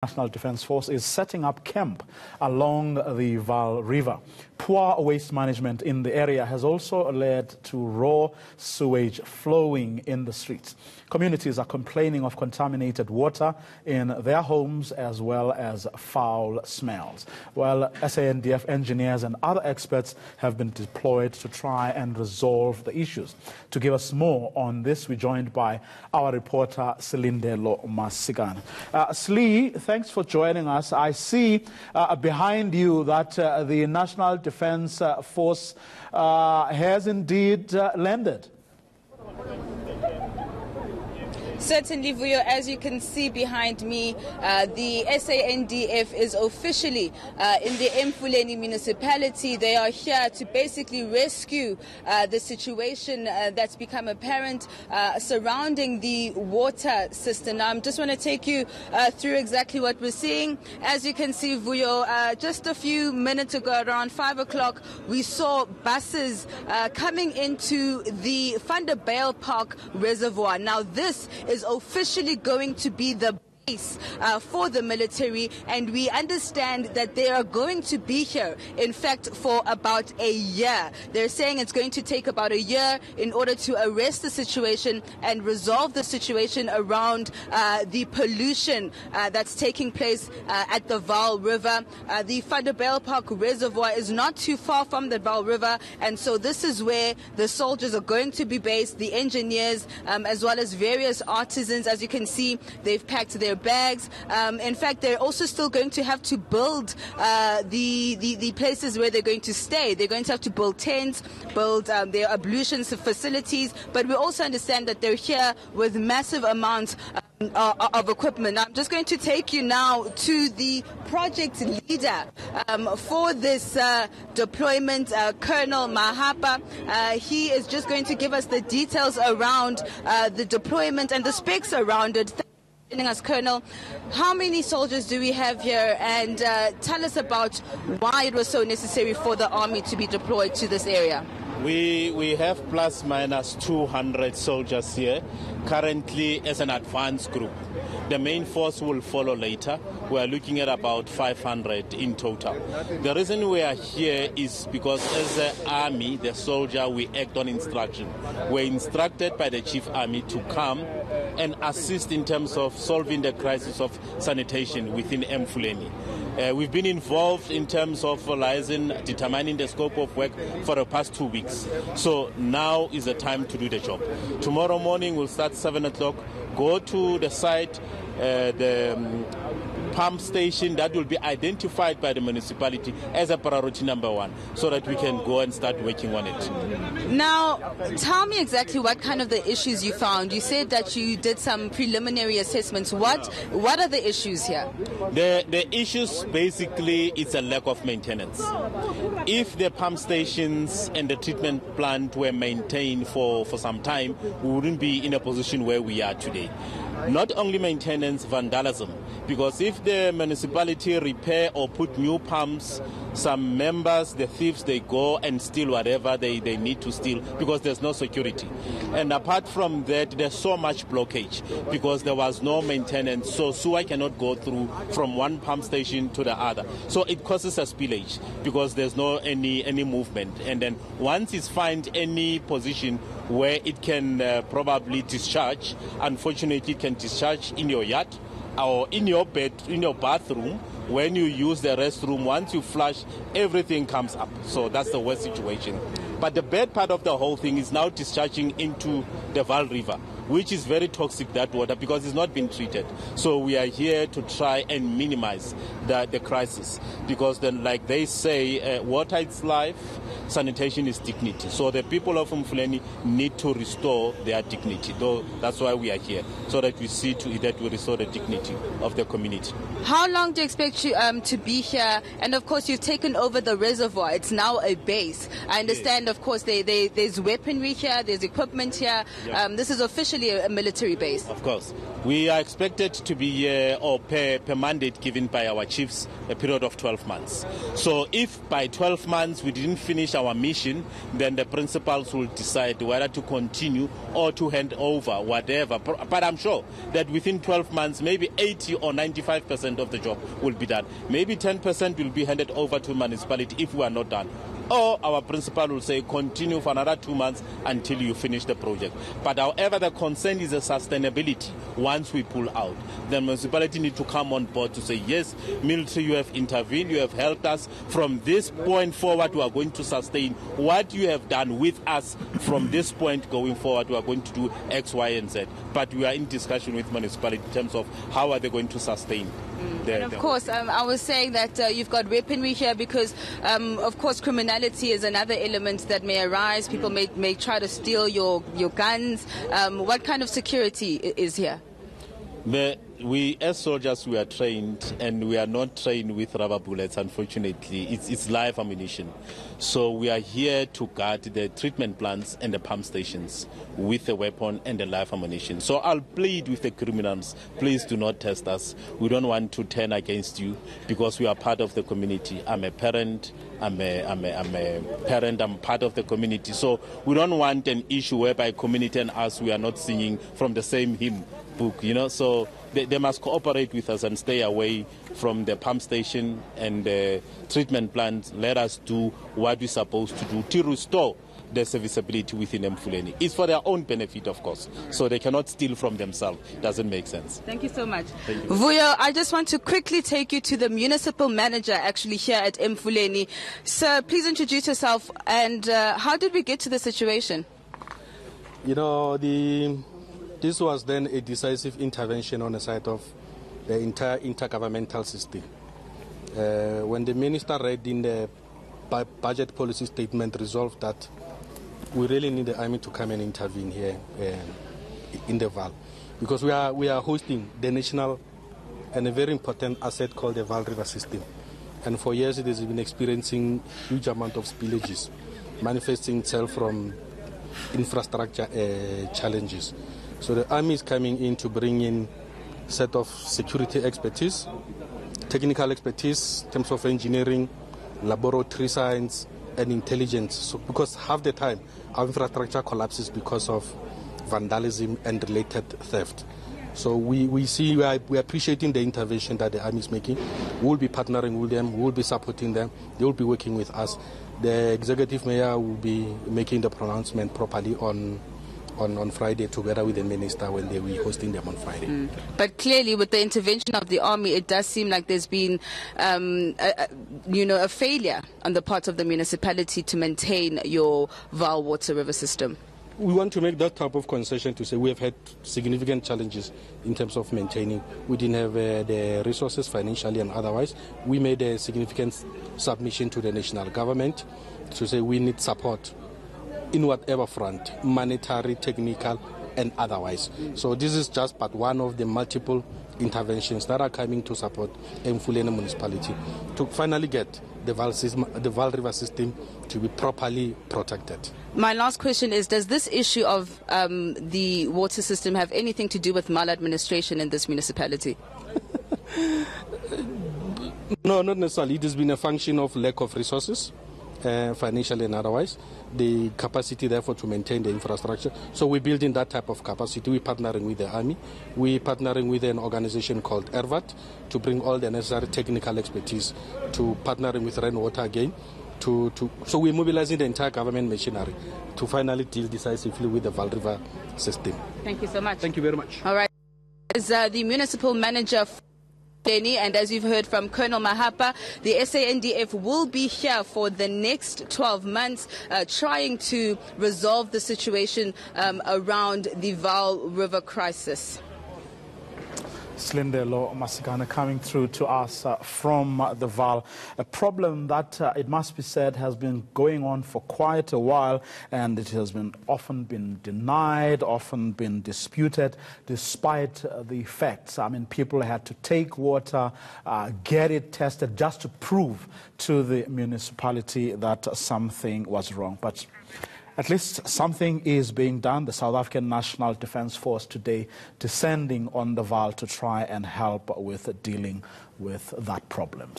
National Defence Force is setting up camp along the Vaal River. Poor waste management in the area has also led to raw sewage flowing in the streets. Communities are complaining of contaminated water in their homes as well as foul smells. Well, SANDF engineers and other experts have been deployed to try and resolve the issues. To give us more on this, we're joined by our reporter Silindelo Masigana. Slee, thanks for joining us. I see behind you that the National Defence Force has indeed landed. Certainly, Vuyo, as you can see behind me, the SANDF is officially in the Emfuleni municipality. They are here to basically rescue the situation that's become apparent surrounding the water system. Now, I just want to take you through exactly what we're seeing. As you can see, Vuyo, just a few minutes ago, around 5 o'clock, we saw buses coming into the Vaal Park Reservoir. Now, this is officially going to be the base for the military, and we understand that they are going to be here, in fact, for about a year. They're saying it's going to take about a year in order to arrest the situation and resolve the situation around the pollution that's taking place at the Vaal River. The Vaal Park Reservoir is not too far from the Vaal River, and so this is where the soldiers are going to be based, the engineers, as well as various artisans. As you can see, they've packed their bags. In fact, they're also still going to have to build the places where they're going to stay. They're going to have to build tents, build their ablution facilities, but we also understand that they're here with massive amounts of equipment. I'm just going to take you now to the project leader for this deployment, Colonel Mahapa. He is just going to give us the details around the deployment and the specs around it. Us, Colonel, how many soldiers do we have here, and tell us about why it was so necessary for the army to be deployed to this area? We have plus minus 200 soldiers here currently as an advanced group. The main force will follow later. We are looking at about 500 in total. The reason we are here is because as the army, the soldier, we act on instruction. We're instructed by the chief army to come and assist in terms of solving the crisis of sanitation within Emfuleni. We've been involved in terms of determining the scope of work for the past 2 weeks. So now is the time to do the job. Tomorrow morning we'll start 7 o'clock, go to the site, the pump station that will be identified by the municipality as a priority number 1, so that we can go and start working on it. Now, tell me exactly what kind of the issues you found. You said that you did some preliminary assessments. What are the issues here? The issues, basically, it's a lack of maintenance. If the pump stations and the treatment plant were maintained for some time, we wouldn't be in a position where we are today. Not only maintenance, vandalism. Because if the municipality repair or put new pumps, some members, the thieves, they go and steal whatever they need to steal because there's no security. And apart from that, there's so much blockage because there was no maintenance. So sewer cannot go through from one pump station to the other. So it causes a spillage because there's no any movement. And then once it's find any position where it can probably discharge, unfortunately it can discharge in your yard or in your bed, in your bathroom. When you use the restroom, once you flush, everything comes up. So that's the worst situation. But the bad part of the whole thing is now discharging into the Vaal River, which is very toxic, that water, because it's not been treated. So we are here to try and minimize the crisis, because then, like they say, water is life, sanitation is dignity. So the people of Emfuleni need to restore their dignity. Though that's why we are here, so that we see to it that we restore the dignity of the community. How long do you expect you to be here? And of course, you've taken over the reservoir. It's now a base. I understand, of course, there's weaponry here, there's equipment here. Yeah. This is officially essentially a military base. Of course. We are expected to be here, or per mandate given by our chiefs, a period of 12 months. So if by 12 months we didn't finish our mission, then the principals will decide whether to continue or to hand over whatever. But I'm sure that within 12 months, maybe 80 or 95% of the job will be done. Maybe 10% will be handed over to municipality if we are not done. Or our principal will say continue for another 2 months until you finish the project. But however, the concern is the sustainability. Once we pull out, the municipality need to come on board to say, yes, military, you have intervened, you have helped us. From this point forward, we are going to sustain what you have done with us. From this point going forward, we are going to do X, Y, and Z. But we are in discussion with municipality in terms of how are they going to sustain. And of course, I was saying that you've got weaponry here because, of course, criminality is another element that may arise. People may try to steal your guns. What kind of security is here? We as soldiers, we are trained, and we are not trained with rubber bullets, unfortunately. It's live ammunition. So we are here to guard the treatment plants and the pump stations with the weapon and the live ammunition. So I'll plead with the criminals, please do not test us. We don't want to turn against you because we are part of the community. I'm a parent, I'm part of the community. So we don't want an issue whereby community and us, we are not singing from the same hymn book, so they must cooperate with us and stay away from the pump station and the treatment plant. Let us do what we're supposed to do to restore the serviceability within Emfuleni. It's for their own benefit, of course, so they cannot steal from themselves. It doesn't make sense. Thank you so much. Thank you. Vuyo, I just want to quickly take you to the municipal manager actually here at Emfuleni. Sir, please introduce yourself and how did we get to the situation? This was then a decisive intervention on the side of the entire intergovernmental system. When the minister read in the budget policy statement, resolved that we really need the army to come and intervene here in the Vaal, because we are hosting the national and a very important asset called the Vaal River system. And for years it has been experiencing huge amount of spillages, manifesting itself from infrastructure challenges. So the army is coming in to bring in a set of security expertise, technical expertise in terms of engineering, laboratory science, and intelligence. So because half the time our infrastructure collapses because of vandalism and related theft. So we are appreciating the intervention that the army is making. We will be partnering with them, we will be supporting them, they will be working with us. The executive mayor will be making the pronouncement properly on Friday together with the minister when they will hosting them on Friday. But clearly with the intervention of the army, it does seem like there's been a failure on the part of the municipality to maintain your Vaal Water River system. We want to make that type of concession to say we have had significant challenges in terms of maintaining. We didn't have the resources financially and otherwise. We made a significant submission to the national government to say we need support in whatever front, monetary, technical, and otherwise. So this is just but one of the multiple interventions that are coming to support Emfuleni municipality to finally get the Vaal River system to be properly protected. My last question is, does this issue of the water system have anything to do with maladministration in this municipality? No, not necessarily. It has been a function of lack of resources, financially and otherwise, the capacity therefore to maintain the infrastructure. So we're building that type of capacity. We're partnering with the army. We're partnering with an organization called ERVAT to bring all the necessary technical expertise, to partnering with Rainwater again. So we're mobilizing the entire government machinery to finally deal decisively with the Vaal River system. Thank you so much. Thank you very much. All right. As the municipal manager, and as you've heard from Colonel Mahapa, the SANDF will be here for the next 12 months trying to resolve the situation around the Vaal River crisis. Slindelo Masikana coming through to us from the Vaal. A problem that, it must be said, has been going on for quite a while, and it has been often been denied, often been disputed, despite the facts. I mean, people had to take water, get it tested, just to prove to the municipality that something was wrong. But at least something is being done. The South African National Defence Force today descending on the Vaal to try and help with dealing with that problem.